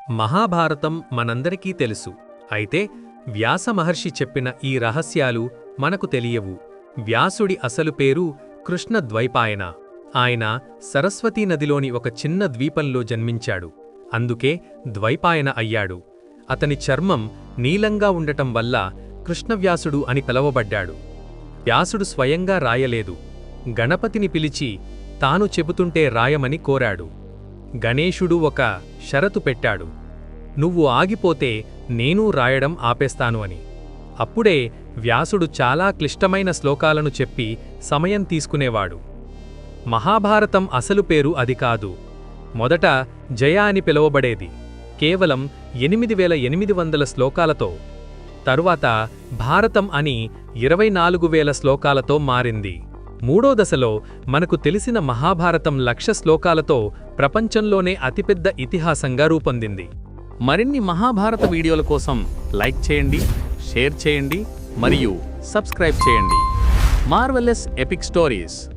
మహాభారతం మనందరికీ తెలుసు. అయితే వ్యాస మహర్షి చెప్పిన ఈ రహస్యాలు మనకు తెలియవు. వ్యాసుడి అసలు పేరు కృష్ణద్వైపాయన. ఆయన సరస్వతీ నదిలోని ఒక చిన్న ద్వీపంలో జన్మించాడు. అందుకే ద్వైపాయన అయ్యాడు. అతని చర్మం నీలంగా ఉండటం వల్ల కృష్ణవ్యాసుడు అని పిలవబడ్డాడు. వ్యాసుడు స్వయంగా రాయలేదు. గణపతిని పిలిచి తాను చెబుతుంటే రాయమని కోరాడు. గణేశుడు ఒక షరతు పెట్టాడు. నువ్వు ఆగిపోతే నేనూ రాయడం ఆపేస్తాను అని. అప్పుడే వ్యాసుడు చాలా క్లిష్టమైన శ్లోకాలను చెప్పి సమయం తీసుకునేవాడు. మహాభారతం అసలు పేరు అది కాదు. మొదట జయ అని పిలువబడేది. కేవలం 8800 శ్లోకాలతో. తరువాత భారతం అని 24,000 శ్లోకాలతో మారింది. మూడో దశలో మనకు తెలిసిన మహాభారతం 1,00,000 శ్లోకాలతో ప్రపంచంలోనే అతిపెద్ద ఇతిహాసంగా రూపొందింది. మరిన్ని మహాభారత వీడియోల కోసం లైక్ చేయండి, షేర్ చేయండి మరియు సబ్స్క్రైబ్ చేయండి. Marvellous epic stories.